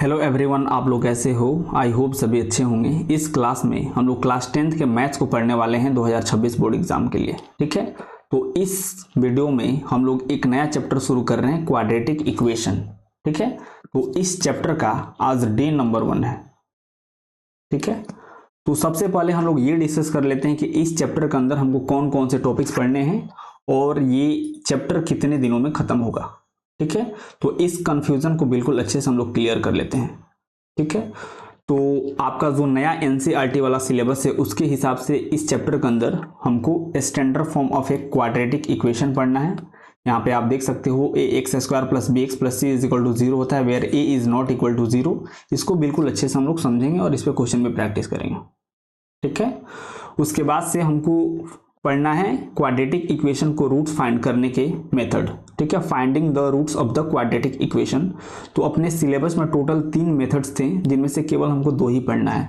Hello everyone, आप लोग कैसे हो? आई होप सभी अच्छे होंगे। इस क्लास में हम लोग क्लास 10th के मैथ्स को पढ़ने वाले हैं 2026 बोर्ड एग्जाम के लिए। ठीक है, तो इस वीडियो में हम लोग एक नया चैप्टर शुरू कर रहे हैं, क्वाड्रेटिक इक्वेशन। ठीक है, तो इस चैप्टर का आज डे नंबर 1 है। ठीक है, तो सबसे पहले हम लोग ये डिस्कस कर लेते हैं कि इस चैप्टर के अंदर हमको कौन कौन से टॉपिक्स पढ़ने हैं और ये चैप्टर कितने दिनों में खत्म होगा। ठीक है, तो इस कंफ्यूजन को बिल्कुल अच्छे से हम लोग क्लियर कर लेते हैं। ठीक है, तो आपका जो नया एनसीईआरटी वाला सिलेबस है उसके हिसाब से इस चैप्टर के अंदर हमको standard form of a quadratic equation पढ़ना है। यहाँ पे आप देख सकते हो ax² + bx + c = 0 होता है, where a is not equal to 0। इसको बिल्कुल अच्छे से हम लोग समझेंगे और इस पे क्वेश्चन में प्रैक्टिस करेंगे। ठीक है, उसके बाद से हमको पढ़ना है क्वाड्रेटिक इक्वेशन को रूट्स फाइंड करने के मेथड। ठीक है, finding the roots of the quadratic equation. तो अपने सिलेबस में टोटल 3 मेथड्स थे जिनमें से केवल हमको 2 ही पढ़ना है।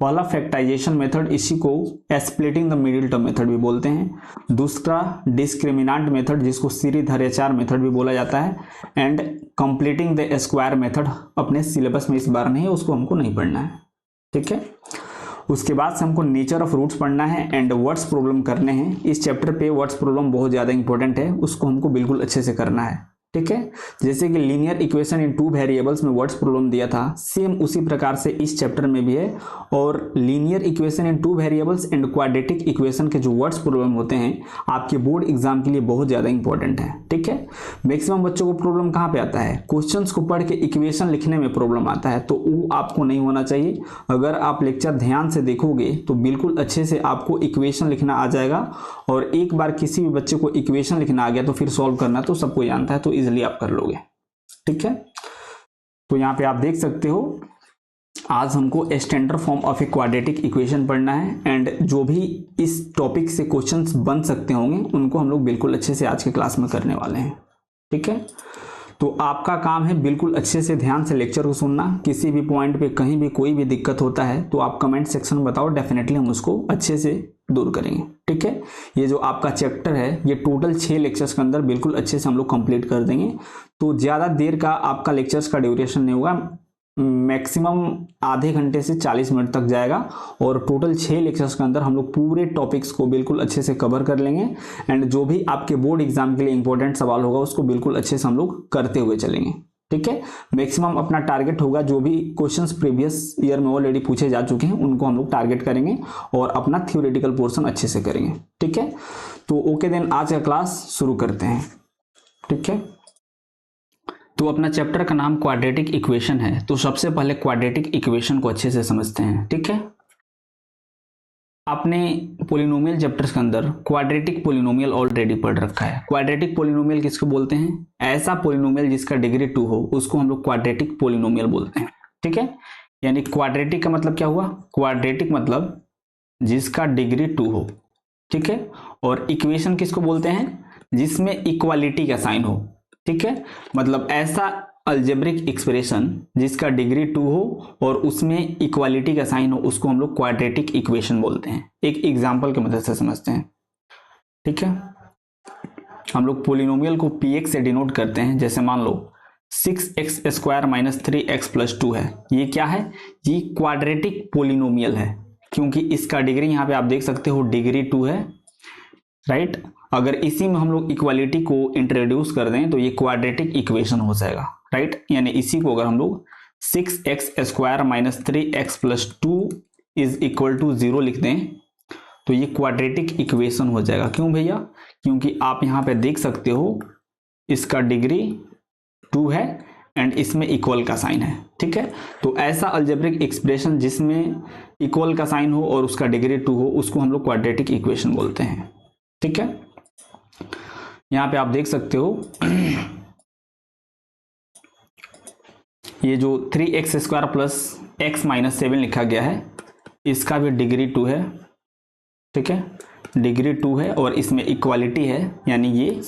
पहला फैक्टराइजेशन मेथड, इसी को splitting the middle term method भी बोलते हैं। दूसरा डिस्क्रिमिनेंट मेथड, जिसको सीरीधर्याचार मेथड भी बोला जाता है। And completing the square method अपने सिलेबस में इस बार नहीं है, उसको हमको नहीं पढ़ना है। ठीक है, उसके बाद से हमको नेचर ऑफ रूट्स पढ़ना है एंड वर्ड्स प्रॉब्लम करने हैं। इस चैप्टर पे वर्ड्स प्रॉब्लम बहुत ज़्यादा इंपॉर्टेंट है, उसको हमको बिल्कुल अच्छे से करना है। ठीक है, जैसे कि लीनियर इक्वेशन इन 2 वेरिएबल्स में वर्ड्स प्रॉब्लम दिया था, सेम उसी प्रकार से इस चैप्टर में भी है। और linear equation in 2 variables and quadratic equation के जो वर्ड्स प्रॉब्लम होते हैं आपके बोर्ड एग्जाम के लिए बहुत ज़्यादा इंपॉर्टेंट है। ठीक है, मैक्सिमम बच्चों को प्रॉब्लम कहाँ पे आता है? क्वेश्चंस को पढ़ के इक्वेशन लिखने में प्रॉब्लम आता है, तो वो आपको नहीं होना चाहिए। अगर आप लेक्चर ध्यान से देखोगे तो बिल्कुल अच्छे से आपको इक्वेशन लिखना आ जाएगा। और एक बार किसी भी बच्चे को इक्वेशन लिखना आ गया तो फिर सॉल्व करना तो सबको जानता है, तो इजीली आप कर लोगे। ठीक है, तो यहाँ पे आप देख सकते हो आज हमको standard form of a quadratic equation पढ़ना है एंड जो भी इस टॉपिक से क्वेश्चंस बन सकते होंगे उनको हम लोग बिल्कुल अच्छे से आज के क्लास में करने वाले हैं। ठीक है, तो आपका काम है बिल्कुल अच्छे से ध्यान से लेक्चर को सुनना। किसी भी पॉइंट पे कहीं भी कोई भी दिक्कत होता है तो आप कमेंट सेक्शन में बताओ, डेफिनेटली हम उसको अच्छे से दूर करेंगे। ठीक है, ये जो आपका चैप्टर है ये टोटल 6 लेक्चर्स के अंदर बिल्कुल अच्छे से हम लोग कंप्लीट कर देंगे। तो ज़्यादा देर का आपका लेक्चर्स का ड्यूरेशन नहीं होगा, मैक्सिमम आधे घंटे से 40 मिनट तक जाएगा। और टोटल 6 लेक्चर्स के अंदर हम लोग पूरे टॉपिक्स को बिल्कुल अच्छे से कवर कर लेंगे एंड जो भी आपके बोर्ड एग्जाम के लिए इंपॉर्टेंट सवाल होगा उसको बिल्कुल अच्छे से हम लोग करते हुए चलेंगे। ठीक है, मैक्सिमम अपना टारगेट होगा जो भी क्वेश्चंस प्रीवियस ईयर में ऑलरेडी पूछे जा चुके हैं उनको हम लोग टारगेट करेंगे और अपना थ्योरेटिकल पोर्शन अच्छे से करेंगे। ठीक है, तो ओके देन आज का क्लास शुरू करते हैं। ठीक है, तो अपना चैप्टर का नाम क्वाड्रेटिक इक्वेशन है, तो सबसे पहले क्वाड्रेटिक इक्वेशन को अच्छे से समझते हैं। ठीक है, आपने पॉलिनोमियल चैप्टर्स के अंदर क्वाड्रेटिक पॉलिनोमियल ऑलरेडी पढ़ रखा है। क्वाड्रेटिक पॉलिनोमियल किसको बोलते हैं? ऐसा पॉलिनोमियल जिसका डिग्री 2 हो उसको हम लोग क्वाड्रेटिक पॉलिनोमियल बोलते हैं। ठीक है, यानी क्वाड्रेटिक का मतलब क्या हुआ? क्वाड्रेटिक मतलब जिसका डिग्री 2 हो। ठीक है, और इक्वेशन किसको बोलते हैं? जिसमें इक्वालिटी का साइन हो। ठीक है, मतलब ऐसा अलजेब्रिक एक्सप्रेशन जिसका डिग्री 2 हो और उसमें इक्वालिटी का साइन हो उसको हम लोग क्वाड्रेटिक इक्वेशन बोलते हैं। एक एग्जांपल की मदद से समझते हैं। ठीक है, हम लोग पॉलिनोमियल को px से डिनोट करते हैं। जैसे मान लो 6x² - 3x + 2 है, ये क्या है? ये क्वाड्रेटिक पॉलिनोमियल है क्योंकि इसका डिग्री यहाँ पे आप देख सकते हो डिग्री 2 है। राइट, अगर इसी में हम लोग इक्वालिटी को इंट्रोड्यूस कर दें तो ये क्वाड्रेटिक इक्वेशन हो जाएगा। राइट, यानी इसी को अगर हम लोग 6x² - 3x + 2 = 0 लिख दें तो ये क्वाड्रेटिक इक्वेशन हो जाएगा। क्यों भैया? क्योंकि आप यहाँ पे देख सकते हो इसका डिग्री 2 है एंड इसमें इक्वल का साइन है। ठीक है, तो ऐसा अलजेब्रिक एक्सप्रेशन जिसमें इक्वल का साइन हो और उसका डिग्री 2 हो उसको हम लोग क्वाड्रेटिक इक्वेशन बोलते हैं। ठीक है, यहाँ पे आप देख सकते हो ये जो 3x² + x - 7 लिखा गया है इसका भी डिग्री 2 है। ठीक है, डिग्री 2 है और इसमें इक्वालिटी है यानी ये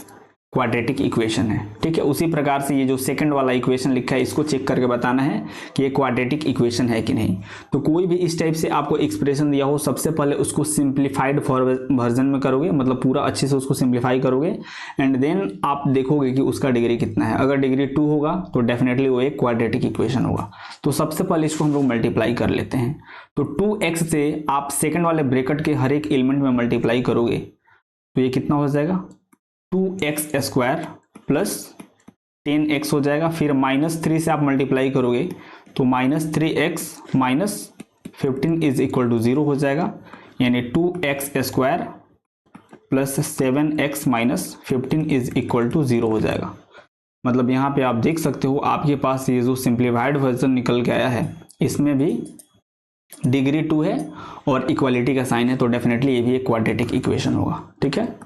क्वाड्रेटिक इक्वेशन है। ठीक है, उसी प्रकार से ये जो सेकंड वाला इक्वेशन लिखा है इसको चेक करके बताना है कि ये क्वाड्रेटिक इक्वेशन है कि नहीं। तो कोई भी इस टाइप से आपको एक्सप्रेशन दिया हो सबसे पहले उसको सिंप्लीफाइड वर्जन में करोगे, मतलब पूरा अच्छे से उसको सिंप्लीफाई करोगे एंड देन आप देखोगे कि उसका डिग्री कितना है। अगर डिग्री 2 होगा तो डेफिनेटली वो एक क्वाड्रेटिक इक्वेशन होगा। तो सबसे पहले इसको हम लोग मल्टीप्लाई कर लेते हैं। तो 2x से आप सेकंड वाले ब्रैकेट के हर एक एलिमेंट में मल्टीप्लाई करोगे तो ये कितना हो जाएगा 2x स्क्वायर प्लस 10x हो जाएगा। फिर -3 से आप मल्टीप्लाई करोगे तो -3x minus 15 is equal to 0 हो जाएगा, यानी 2x square plus 7x minus 15 is equal to 0 हो जाएगा। मतलब यहाँ पे आप देख सकते हो आपके पास ये जो सिंप्लीफाइड वर्जन निकल के आया है इसमें भी डिग्री 2 है और इक्वालिटी का साइन है, तो डेफिनेटली ये भी एक क्वाड्रेटिक इक्वेशन होगा। ठीक है,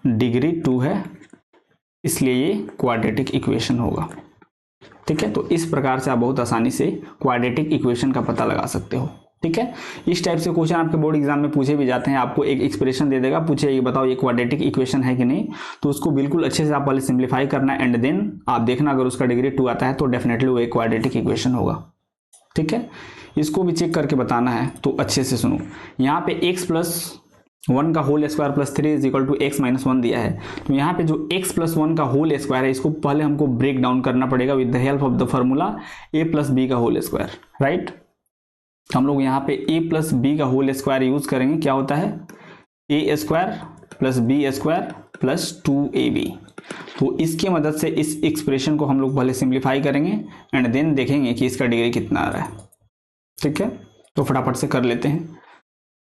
डिग्री 2 है इसलिए ये क्वाड्रेटिक इक्वेशन होगा। ठीक है, तो इस प्रकार से आप बहुत आसानी से क्वाड्रेटिक इक्वेशन का पता लगा सकते हो। ठीक है, इस टाइप से क्वेश्चन आपके बोर्ड एग्जाम में पूछे भी जाते हैं। आपको एक एक्सप्रेशन दे देगा, पूछे ये बताओ ये क्वाड्रेटिक इक्वेशन है कि नहीं, तो उसको बिल्कुल अच्छे से आप पहले सिंप्लीफाई करना एंड देन आप देखना अगर उसका डिग्री 2 आता है तो डेफिनेटली वो एक क्वाड्रेटिक इक्वेशन होगा। ठीक है, इसको भी चेक करके बताना है तो अच्छे से सुनो। यहाँ पे x+1 का whole square plus 3 is equal to x-1 दिया है, तो यहाँ पे जो x+1 का होल स्क्वायर है इसको पहले हमको ब्रेक डाउन करना पड़ेगा with the help of the formula a+b का होल स्क्वायर। राइट, हम लोग यहाँ पे a+b का होल स्क्वायर यूज करेंगे। क्या होता है a square plus b square plus 2ab। तो इसकी मदद से इस एक्सप्रेशन को हम लोग पहले सिंप्लीफाई करेंगे एंड देन देखेंगे कि इसका डिग्री कितना आ रहा है। ठीक है, तो फटाफट से कर लेते हैं।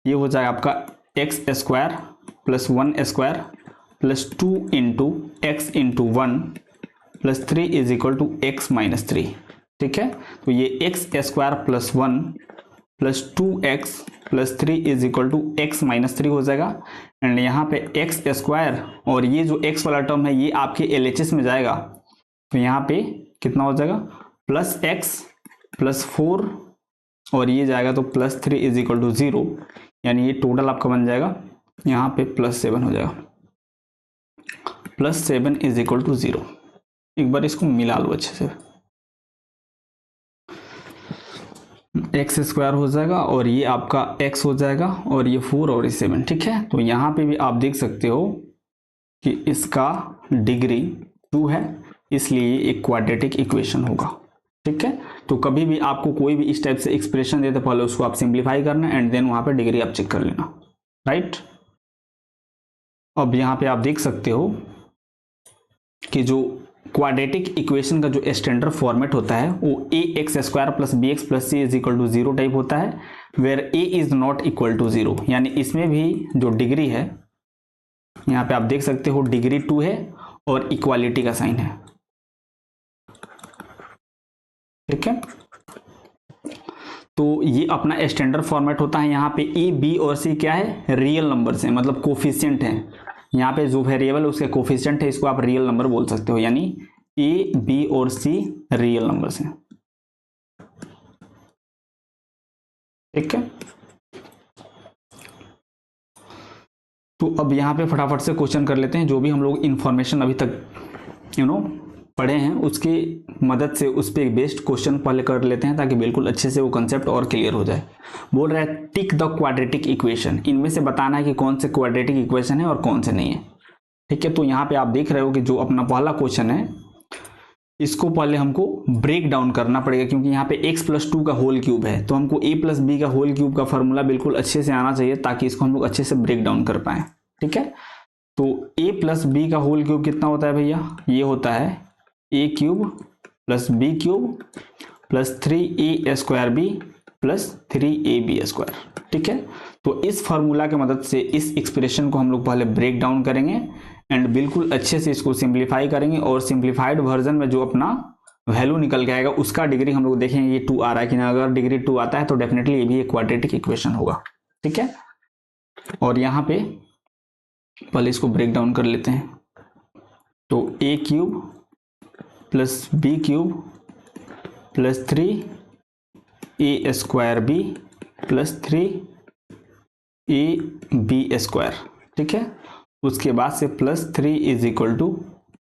ये हो जाएगा आपका x square plus 1 square plus 2 into X into 1 plus 3 is equal to x minus 3। ठीक है, तो ये x square plus 1 plus 2x plus 3 is equal to x minus 3 हो जाएगा। एंड यहाँ पे x स्क्वायर और ये जो x वाला टर्म है ये आपके LHS में जाएगा, तो यहाँ पे कितना हो जाएगा प्लस x प्लस 4 और ये जाएगा तो प्लस 3 इज इक्वल टू 0, यानी ये टोटल आपका बन जाएगा यहाँ पे +7 हो जाएगा। +7 इज इक्वल टू 0। एक बार इसको मिला लो अच्छे से, x स्क्वायर हो जाएगा और ये आपका x हो जाएगा और ये 4 और ये 7। ठीक है, तो यहाँ पे भी आप देख सकते हो कि इसका डिग्री 2 है इसलिए ये एक क्वाड्रेटिक इक्वेशन होगा। ठीक है, तो कभी भी आपको कोई भी इस टाइप से एक्सप्रेशन दे तो पहले उसको आप सिंप्लीफाई करना एंड देन वहां पे डिग्री आप चेक कर लेना। राइट, अब यहाँ पे आप देख सकते हो कि जो क्वाड्रेटिक इक्वेशन का जो स्टैंडर्ड फॉर्मेट होता है वो ax square plus bx plus c is equal to 0 type होता है, where a is not equal to 0। यानी इसमें भी जो डिग्री है यहाँ पे आप देख सकते हो डिग्री 2 है और इक्वालिटी का साइन है। ठीक है, तो ये अपना स्टैंडर्ड फॉर्मेट होता है। यहाँ पे a b और c क्या है रियल नंबर्स हैं, मतलब कोफिशिएंट है। यहाँ पे जो वेरिएबल उसके कोफिशिएंट है इसको आप रियल नंबर बोल सकते हो, यानी a b और c रियल नंबर्स हैं। ठीक है, तो अब यहाँ पे फटाफट से क्वेश्चन कर लेते हैं। जो भी हम लोग इंफॉर्मेशन अभी तक पढ़े हैं उसकी मदद से उस पर एक बेस्ड क्वेश्चन पहले कर लेते हैं ताकि बिल्कुल अच्छे से वो कंसेप्ट और क्लियर हो जाए। बोल रहा है टिक द क्वाड्रेटिक इक्वेशन, इनमें से बताना है कि कौन से क्वाड्रेटिक इक्वेशन है और कौन से नहीं है। ठीक है, तो यहाँ पे आप देख रहे हो कि जो अपना पहला क्वेश्चन है इसको पहले हमको ब्रेक डाउन करना पड़ेगा, क्योंकि यहाँ पे x+2 का होल क्यूब है तो हमको a+b का होल क्यूब का फॉर्मूला बिल्कुल अच्छे से आना चाहिए ताकि इसको हम लोग अच्छे से ब्रेक डाउन कर पाए। ठीक है, तो a+b का होल क्यूब कितना होता है भैया, ये होता है a cube plus b cube plus 3a square b plus 3ab square. ठीक है, तो इस फार्मूला की मदद से इस एक्सप्रेशन को हम लोग पहले ब्रेक डाउन करेंगे एंड बिल्कुल अच्छे से इसको सिंप्लीफाई करेंगे और सिंप्लीफाइड वर्जन में जो अपना वैल्यू निकल के आएगा उसका डिग्री हम लोग देखेंगे ये 2 आ रहा है कि ना। अगर डिग्री 2 आता है तो डेफिनेटली ये भी एक क्वाड्रेटिक इक्वेशन होगा। ठीक है, और यहाँ पे पहले इसको ब्रेक डाउन कर लेते हैं। तो a cube plus b cube plus 3a square b plus 3ab square. ठीक है, उसके बाद से plus 3 is equal to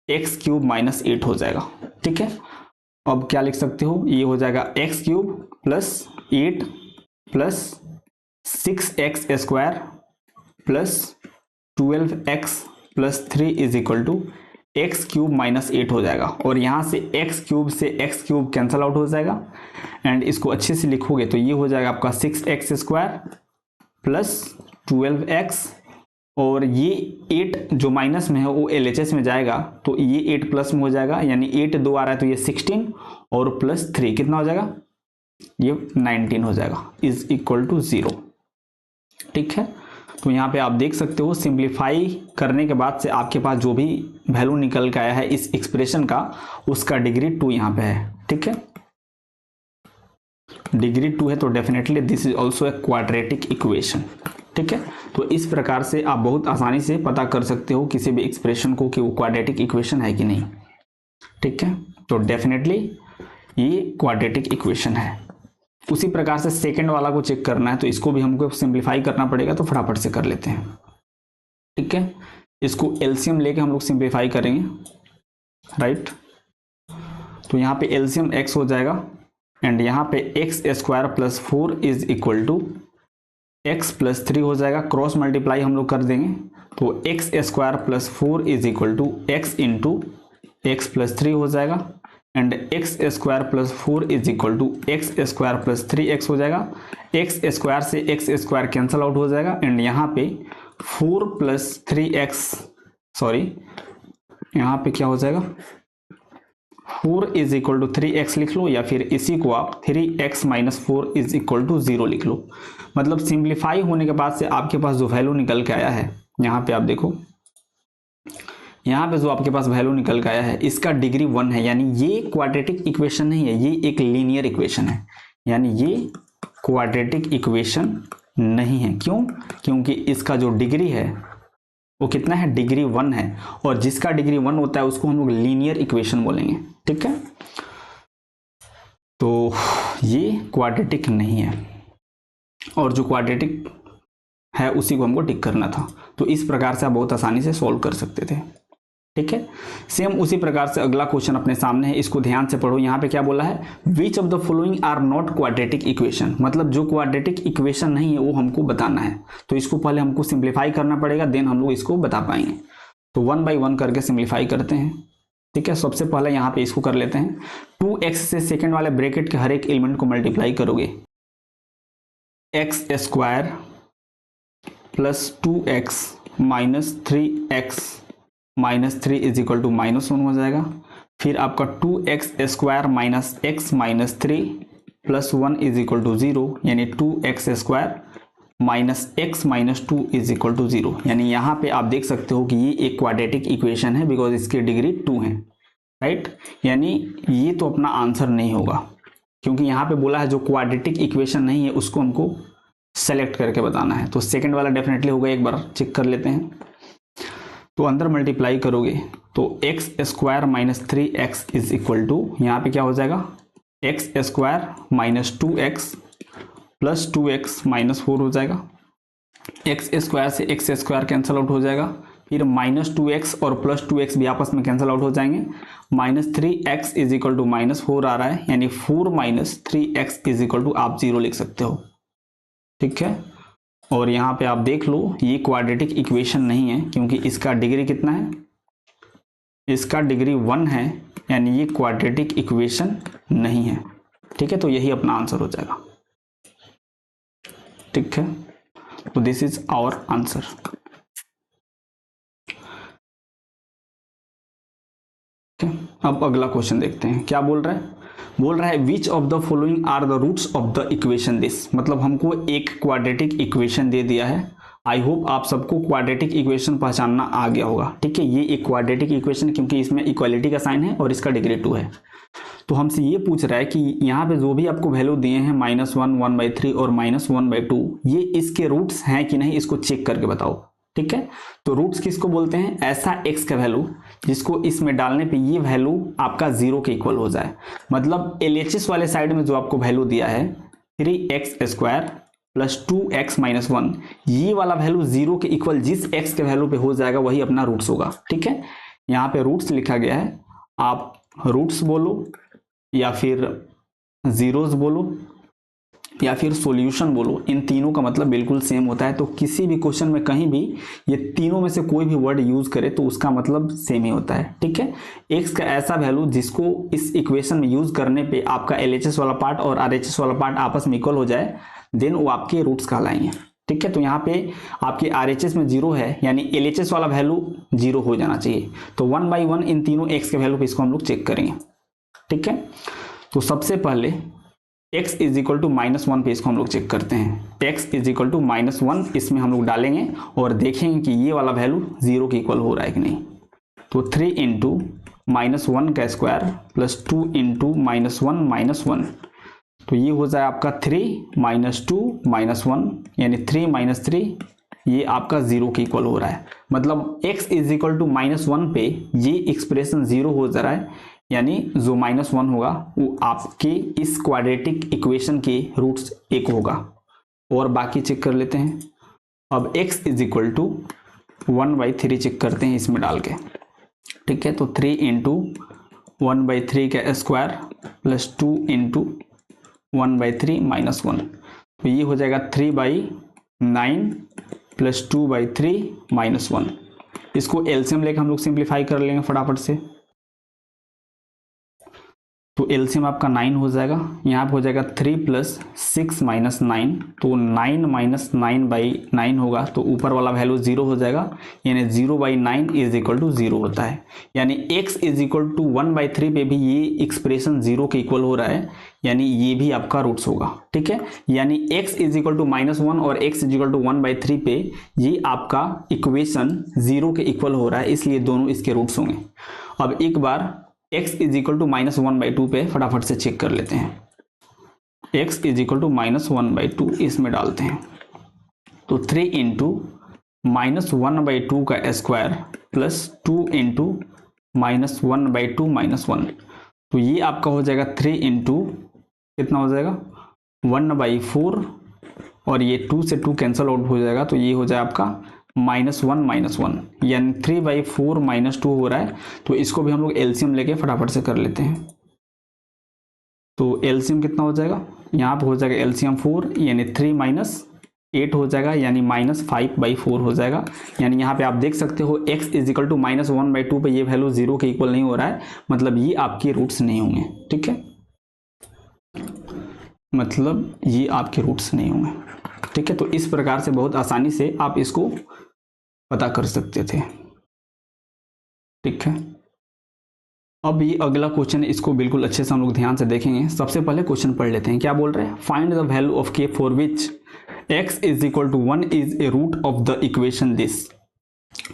X cube minus 8 हो जाएगा। ठीक है, अब क्या लिख सकते हो, ये हो जाएगा X cube plus 8 plus 6x square plus 12x plus 3 is equal to X cube minus 8 हो जाएगा, और यहाँ से एक्स क्यूब से एक्स क्यूब कैंसल आउट हो जाएगा, एंड इसको अच्छे से लिखोगे तो ये हो जाएगा आपका 6x स्क्वायर प्लस 12x, और ये 8 जो माइनस में है वो LHS में जाएगा तो ये 8 प्लस में हो जाएगा, यानी 8 2 आ रहा है तो ये 16 और प्लस 3 कितना हो जाएगा, ये 19 हो जाएगा, इज इक्वल टू 0। ठीक है, तो यहाँ पे आप देख सकते हो सिंप्लीफाई करने के बाद से आपके पास जो भी वैल्यू निकल के आया है इस एक्सप्रेशन का, उसका डिग्री 2 यहाँ पे है। ठीक है, डिग्री 2 है तो definitely this is also a quadratic equation. ठीक है, तो इस प्रकार से आप बहुत आसानी से पता कर सकते हो किसी भी एक्सप्रेशन को कि वो क्वाड्रेटिक इक्वेशन है कि नहीं। ठीक है, तो डेफिनेटली ये क्वाड्रेटिक इक्वेशन है। उसी प्रकार से सेकंड वाला को चेक करना है तो इसको भी हमको सिंप्लीफाई करना पड़ेगा, तो फटाफट से कर लेते हैं। ठीक है, इसको एलसीएम लेके हम लोग सिंप्लीफाई करेंगे, राइट। तो यहाँ पे एलसीएम x हो जाएगा, एंड यहाँ पे X square plus 4 is equal to X plus 3 हो जाएगा, क्रॉस मल्टीप्लाई हम लोग कर देंगे तो x square plus 4 is equal to X into x plus 3 हो जाएगा, and X square plus 4 is equal to X square plus 3x हो जाएगा। एक्स स्क्वायर से एक्स स्क्वायर कैंसल आउट हो जाएगा, एंड यहाँ पे 4 प्लस 3x, सॉरी यहाँ पे क्या हो जाएगा, 4 इज इक्वल टू 3x लिख लो, या फिर इसी को आप 3x minus 4 is equal to 0 लिख लो। मतलब सिंप्लीफाई होने के बाद से आपके पास जो वैल्यू निकल के आया है, यहाँ पे आप देखो, यहाँ पे जो आपके पास वैल्यू निकल के आया है इसका डिग्री 1 है, यानी ये क्वाड्रेटिक इक्वेशन नहीं है, ये एक लीनियर इक्वेशन है, यानी ये क्वाड्रेटिक इक्वेशन नहीं है। क्यों? क्योंकि इसका जो डिग्री है वो कितना है, डिग्री 1 है, और जिसका डिग्री 1 होता है उसको हम लोग लीनियर इक्वेशन बोलेंगे। ठीक है, तो ये क्वाड्रेटिक नहीं है, और जो क्वाड्रेटिक है उसी को हमको टिक करना था। तो इस प्रकार से आप बहुत आसानी से सॉल्व कर सकते थे। ठीक है, सेम उसी प्रकार से अगला क्वेश्चन अपने सामने है, इसको ध्यान से पढ़ो। यहाँ पे क्या बोला है, which of the following are not quadratic equation, मतलब जो क्वाड्रेटिक इक्वेशन नहीं है वो हमको बताना है। तो इसको पहले हमको सिंप्लीफाई करना पड़ेगा, देन हम लोग इसको बता पाएंगे। तो 1 बाई 1 करके सिंप्लीफाई करते हैं। ठीक है, सबसे पहले यहाँ पे इसको कर लेते हैं। 2x से सेकेंड वाले ब्रैकेट के हर एक एलिमेंट को मल्टीप्लाई करोगे, X square plus 2x minus 3x minus 3 is equal to -1 हो जाएगा। फिर आपका 2x square minus x minus 3 plus 1 is equal to 0, यानी 2x square minus x minus 2 is equal to 0। यानी यहाँ पे आप देख सकते हो कि ये एक क्वाड्रेटिक इक्वेशन है, बिकॉज इसकी डिग्री 2 है, राइट। यानी ये तो अपना आंसर नहीं होगा, क्योंकि यहाँ पे बोला है जो क्वाड्रेटिक इक्वेशन नहीं है उसको हमको सेलेक्ट करके बताना है। तो सेकंड वाला डेफिनेटली होगा, एक बार चेक कर लेते हैं। तो अंदर मल्टीप्लाई करोगे तो x square minus 3x is equal to, यहाँ पे क्या हो जाएगा, x square minus 2x plus 2x minus 4 हो जाएगा। एक्स स्क्वायर से एक्स स्क्वायर कैंसल आउट हो जाएगा, फिर माइनस 2x और प्लस 2x भी आपस में कैंसल आउट हो जाएंगे। Minus 3x is equal to -4 आ रहा है, यानी 4 minus 3x is equal to आप 0 लिख सकते हो। ठीक है, और यहाँ पे आप देख लो ये क्वाड्रेटिक इक्वेशन नहीं है, क्योंकि इसका डिग्री कितना है, इसका डिग्री 1 है, यानी ये क्वाड्रेटिक इक्वेशन नहीं है। ठीक है, तो यही अपना आंसर हो जाएगा। ठीक है, तो दिस इज आवर आंसर। अब अगला क्वेश्चन देखते हैं, क्या बोल रहा है। बोल रहा है which of the following are the roots of the equation this, मतलब हमको एक क्वाड्रेटिक इक्वेशन दे दिया है। आई होप आप सबको क्वाड्रेटिक इक्वेशन पहचानना आ गया होगा। ठीक है, ये एक क्वाड्रेटिक इक्वेशन क्योंकि इसमें इक्वालिटी का साइन है और इसका डिग्री 2 है। तो हमसे ये पूछ रहा है कि यहाँ पे जो भी आपको वैल्यू दिए हैं -1, 1/3 और -1/2, ये इसके रूट्स हैं कि नहीं, इसको चेक करके बताओ। ठीक है, तो रूट्स किसको बोलते हैं, ऐसा x का वैल्यू जिसको इसमें डालने पे ये वैल्यू आपका 0 के इक्वल हो जाए। मतलब LHS वाले साइड में जो आपको वैल्यू दिया है 3x square plus 2x minus 1, ये वाला वैल्यू 0 के इक्वल जिस x के वैल्यू पे हो जाएगा वही अपना रूट्स होगा। ठीक है, यहाँ पे रूट्स लिखा गया है, आप रूट्स बोलो या फिर जीरोस बोलो या फिर सॉल्यूशन बोलो, इन तीनों का मतलब बिल्कुल सेम होता है। तो किसी भी क्वेश्चन में कहीं भी ये तीनों में से कोई भी वर्ड यूज करे तो उसका मतलब सेम ही होता है। ठीक है, एक्स का ऐसा वैल्यू जिसको इस इक्वेशन में यूज करने पे आपका LHS वाला पार्ट और RHS वाला पार्ट आपस में इक्वल हो जाए, देन वो आपके रूट्स कहलाएंगे। ठीक है, तो यहाँ पे आपके RHS में 0 है, यानी LHS वाला वैल्यू 0 हो जाना चाहिए। तो 1 बाई 1 इन तीनों एक्स के वैल्यू पे इसको हम लोग चेक करेंगे। ठीक है, तो सबसे पहले x इज इक्वल टू -1 पे इसको हम लोग चेक करते हैं। x इज इक्वल टू -1 इसमें हम लोग डालेंगे और देखेंगे कि ये वाला वैल्यू 0 के इक्वल हो रहा है कि नहीं। तो 3 इंटू -1 का स्क्वायर प्लस 2 इंटू -1 तो ये हो जाए आपका 3 -2 -1 यानी 3 - 3, ये आपका 0 के इक्वल हो रहा है। मतलब x इज इक्वल टू -1 पे ये एक्सप्रेशन 0 हो जा रहा है, यानी जो -1 होगा वो आपके इस क्वाड्रेटिक इक्वेशन के रूट्स 1 होगा। और बाकी चेक कर लेते हैं। अब x is equal to 1/3 check करते हैं इसमें डाल के। ठीक है, तो 3 इंटू 1/3 का स्क्वायर प्लस 2 इंटू 1/3 -1 तो ये हो जाएगा 3/9 प्लस 2/3 -1। इसको एलसीएम लेकर हम लोग सिंप्लीफाई कर लेंगे फटाफट से। तो एलसीएम आपका 9 हो जाएगा, यहाँ पे हो जाएगा 3 + 6 - 9 तो 9 - 9/9 होगा, तो ऊपर वाला वैल्यू 0 हो जाएगा, यानी 0/9 इज इक्वल टू 0 होता है। यानी x इज इक्वल टू 1/3 पे भी ये एक्सप्रेशन 0 के इक्वल हो रहा है, यानी ये भी आपका रूट्स होगा। ठीक है, यानी x इज इक्वल टू -1 और x इज इक्वल टू 1/3 पे ये आपका इक्वेशन 0 के इक्वल हो रहा है, इसलिए दोनों इसके रूट्स होंगे। अब एक बार x इज इक्वल टू -1/2 पे फटाफट से चेक कर लेते हैं। x इज इक्वल टू -1/2 इसमें डालते हैं, तो 3 इंटू -1/2 का स्क्वायर प्लस 2 इंटू -1/2 -1 तो ये आपका हो जाएगा 3 इंटू कितना हो जाएगा 1/4 और ये 2 से 2 कैंसल आउट हो जाएगा, तो ये हो जाएगा आपका -1 यानी 3/4 -2 हो रहा है। तो इसको भी हम लोग एलसीएम लेके फटाफट से कर लेते हैं। तो एलसीएम कितना हो जाएगा, यहाँ पे हो जाएगा एलसीएम 4 यानी 3 - 8 हो जाएगा, यानी -5/4 हो जाएगा। यानी यहाँ पे आप देख सकते हो x इज इक्वल टू -1/2 पे ये वैल्यू 0 के इक्वल नहीं हो रहा है, मतलब ये आपके रूट्स नहीं होंगे। ठीक है, मतलब ये आपके रूट्स नहीं होंगे। ठीक है, तो इस प्रकार से बहुत आसानी से आप इसको पता कर सकते थे। ठीक है, अब ये अगला क्वेश्चन है, इसको बिल्कुल अच्छे से हम लोग ध्यान से देखेंगे। सबसे पहले क्वेश्चन पढ़ लेते हैं। क्या बोल रहे हैं, find the value of k for which x is equal to 1 is a root of the equation this,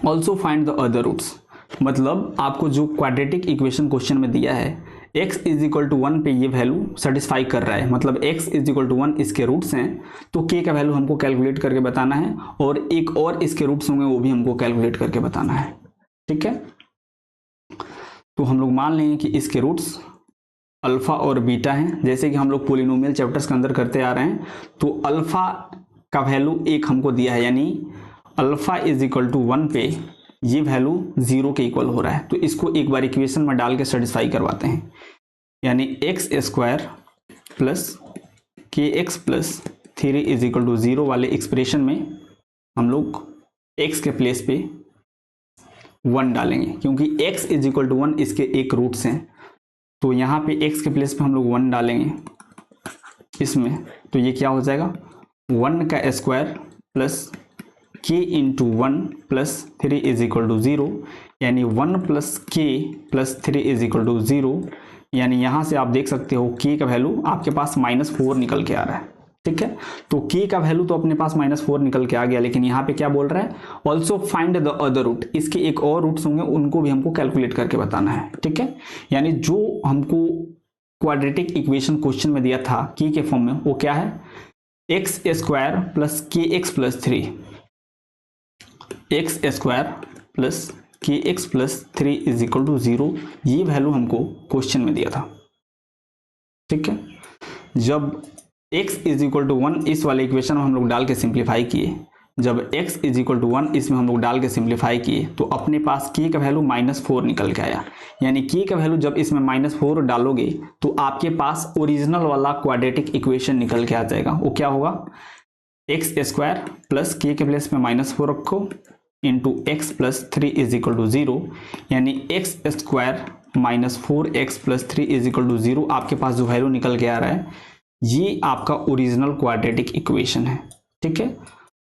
also find the other roots. मतलब आपको जो क्वाड्रेटिक इक्वेशन क्वेश्चन में दिया है x इज इक्वल टू 1 पे ये वैल्यू सेटिस्फाई कर रहा है, मतलब x इज इक्वल टू 1 इसके रूट्स हैं, तो k का वैल्यू हमको कैलकुलेट करके बताना है, और एक और इसके रूट्स होंगे वो भी हमको कैलकुलेट करके बताना है। ठीक है, तो हम लोग मान लेंगे कि इसके रूट्स अल्फा और बीटा हैं, जैसे कि हम लोग पोलिनोमियल चैप्टर्स के अंदर करते आ रहे हैं। तो अल्फा का वैल्यू 1 हमको दिया है, यानी अल्फा इज इक्वल टू 1 पे ये वैल्यू 0 के इक्वल हो रहा है। तो इसको एक बार इक्वेशन में डाल के सेटिस्फाई करवाते हैं, यानी x² plus kx plus 3 is equal to 0 वाले एक्सप्रेशन में हम लोग x के प्लेस पे 1 डालेंगे, क्योंकि x इज इक्वल टू 1 इसके एक रूट्स हैं। तो यहाँ पे x के प्लेस पे हम लोग 1 डालेंगे इसमें, तो ये क्या हो जाएगा 1 का square plus k into 1 plus 3 is equal to 0, यानी 1 plus k plus 3 is equal to 0। यानी यहाँ से आप देख सकते हो k का वैल्यू आपके पास -4 निकल के आ रहा है। ठीक है, तो k का वैल्यू तो अपने पास -4 निकल के आ गया, लेकिन यहाँ पे क्या बोल रहा है, also find the other root, इसके एक और रूट्स होंगे उनको भी हमको कैलकुलेट करके बताना है। ठीक है, यानी जो हमको क्वाड्रेटिक इक्वेशन क्वेश्चन में दिया था k के फॉर्म में, वो क्या है x² plus kx plus 3, x² plus kx plus 3 is equal to 0, ये वैल्यू हमको क्वेश्चन में दिया था। ठीक है, जब x इज इक्वल टू 1 इस वाले इक्वेशन में हम लोग डाल के सिंप्लीफाई किए, जब x इज इक्वल टू 1 इसमें हम लोग डाल के सिंप्लीफाई किए तो अपने पास k का वैल्यू -4 निकल के आया। यानी k का वैल्यू जब इसमें -4 डालोगे तो आपके पास ओरिजिनल वाला क्वाड्रेटिक इक्वेशन निकल के आ जाएगा। वो क्या होगा, एक्स स्क्वायर प्लस k के प्लेस में -4 रखो into x plus 3 is equal to 0, यानी x square -4x plus 3 is equal to 0 आपके पास जो वैल्यू निकल के आ रहा है ये आपका ओरिजिनल क्वाड्रेटिक इक्वेशन है। ठीक है,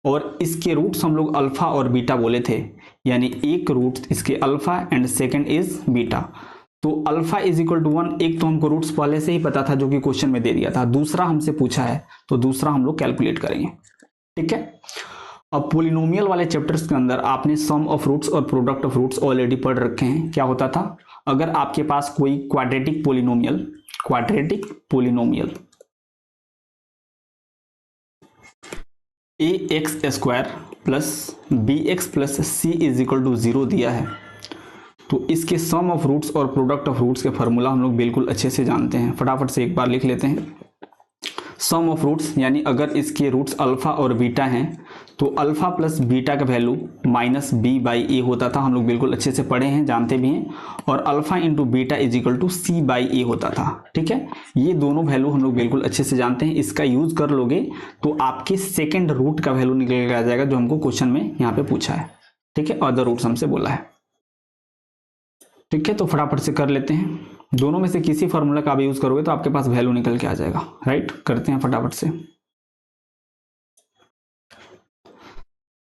और इसके रूट्स हम लोग अल्फा और बीटा बोले थे, यानी एक रूट इसके alpha and second is beta. तो अल्फा इज इक्वल टू 1, एक तो हमको रूट्स पहले से ही पता था जो कि क्वेश्चन में दे दिया था, दूसरा हमसे पूछा है तो दूसरा हम लोग कैलकुलेट करेंगे। ठीक है, अब पोलिनोमियल वाले चैप्टर्स के अंदर आपने सम ऑफ रूट्स और प्रोडक्ट ऑफ रूट्स ऑलरेडी पढ़ रखे हैं। क्या होता था, अगर आपके पास कोई quadratic polynomial ax square plus bx plus c is equal to 0 दिया है तो इसके सम ऑफ रूट्स और प्रोडक्ट ऑफ रूट्स के फार्मूला हम लोग बिल्कुल अच्छे से जानते हैं। फटाफट से एक बार लिख लेते हैं। सम ऑफ रूट्स यानी अगर इसके रूट्स अल्फा और बीटा हैं तो अल्फा प्लस बीटा का वैल्यू -b/a होता था, हम लोग बिल्कुल अच्छे से पढ़े हैं, जानते भी हैं, और alpha into beta is equal to c/a होता था। ठीक है, ये दोनों वैल्यू हम लोग बिल्कुल अच्छे से जानते हैं। इसका यूज कर लोगे तो आपके सेकेंड रूट का वैल्यू निकल के आ जाएगा जो हमको क्वेश्चन में यहाँ पे पूछा है। ठीक है, अदर रूट्स हमसे बोला है। ठीक है, तो फटाफट से कर लेते हैं। दोनों में से किसी फॉर्मूला का आप यूज करोगे तो आपके पास वैल्यू निकल के आ जाएगा। राइट, करते हैं फटाफट से।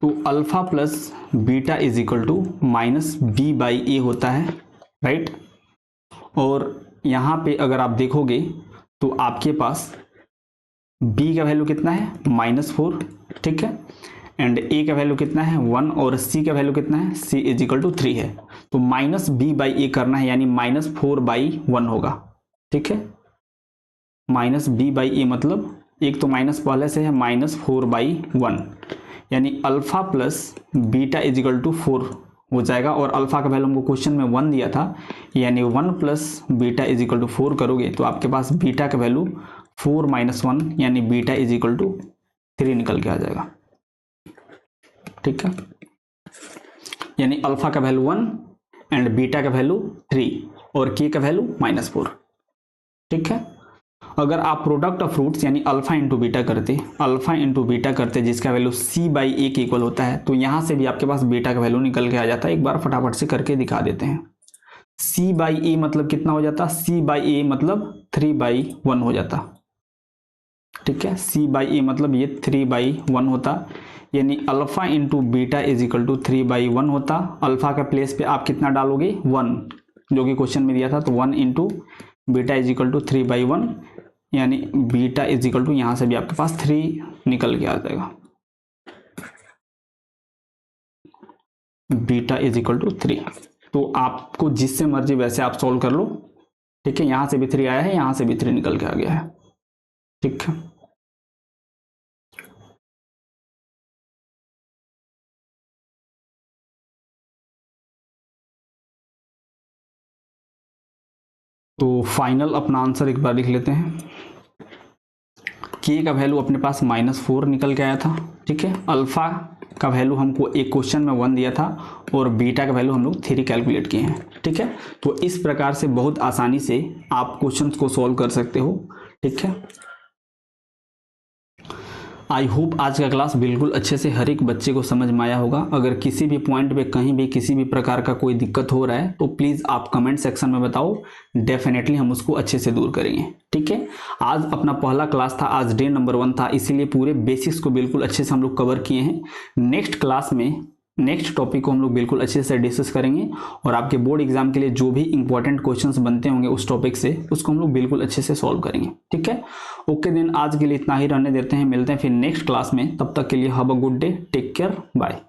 तो alpha plus beta is equal to -b/a होता है। राइट, और यहां पे अगर आप देखोगे तो आपके पास b का वैल्यू कितना है -4। ठीक है, एंड a का वैल्यू कितना है 1 और c का वैल्यू कितना है c इज इक्वल टू 3 है। तो -b/a करना है यानी -4/1 होगा। ठीक है, -b/a मतलब एक तो माइनस पहले से है -4/1, यानी alpha plus beta is equal to 4 हो जाएगा। और अल्फा का वैल्यू हमको क्वेश्चन में 1 दिया था, यानी 1 plus beta is equal to 4 करोगे तो आपके पास बीटा का वैल्यू 4 - 1 यानी बीटा इज इक्वल टू 3 निकल के आ जाएगा। ठीक है, यानी अल्फा का वैल्यू 1 एंड बीटा का वैल्यू 3 और के का वैल्यू -4। ठीक है, अगर आप प्रोडक्ट ऑफ रूट्स यानी अल्फा इंटू बीटा करते जिसका वैल्यू c/a के इक्वल होता है तो यहां से भी आपके पास बीटा का वैल्यू निकल के आ जाता है। एक बार फटाफट से करके दिखा देते हैं। c/a मतलब कितना हो जाता, c/a मतलब 3/1 हो जाता। ठीक है, c/a मतलब ये 3/1 होता, यानी alpha into beta is equal to 3/1 होता। अल्फा का प्लेस पे आप कितना डालोगे 1, जो कि क्वेश्चन में दिया था, तो 1 into beta is equal to 3/1 यानी बीटा इज इक्वल टू यहां से भी आपके पास 3 निकल के आ जाएगा। Beta is equal to 3। तो आपको जिससे मर्जी वैसे आप सॉल्व कर लो। ठीक है, यहां से भी 3 आया है, यहां से भी 3 निकल के आ गया है। ठीक है, तो फाइनल अपना आंसर एक बार लिख लेते हैं। के का वैल्यू अपने पास -4 निकल के आया था। ठीक है, अल्फा का वैल्यू हमको एक क्वेश्चन में 1 दिया था और बीटा का वैल्यू हम लोग 3 कैलकुलेट किए हैं। ठीक है, तो इस प्रकार से बहुत आसानी से आप क्वेश्चंस को सॉल्व कर सकते हो। ठीक है, आई होप आज का क्लास बिल्कुल अच्छे से हर एक बच्चे को समझ में आया होगा। अगर किसी भी पॉइंट पे कहीं भी किसी भी प्रकार का कोई दिक्कत हो रहा है तो प्लीज़ आप कमेंट सेक्शन में बताओ, डेफिनेटली हम उसको अच्छे से दूर करेंगे। ठीक है, आज अपना पहला क्लास था, आज डे नंबर 1 था, इसीलिए पूरे बेसिक्स को बिल्कुल अच्छे से हम लोग कवर किए हैं। नेक्स्ट क्लास में नेक्स्ट टॉपिक को हम लोग बिल्कुल अच्छे से डिस्कस करेंगे और आपके बोर्ड एग्जाम के लिए जो भी इंपॉर्टेंट क्वेश्चंस बनते होंगे उस टॉपिक से उसको हम लोग बिल्कुल अच्छे से सॉल्व करेंगे। ठीक है, ओके देन आज के लिए इतना ही रहने देते हैं, मिलते हैं फिर नेक्स्ट क्लास में। तब तक के लिए have a good day, take care, bye.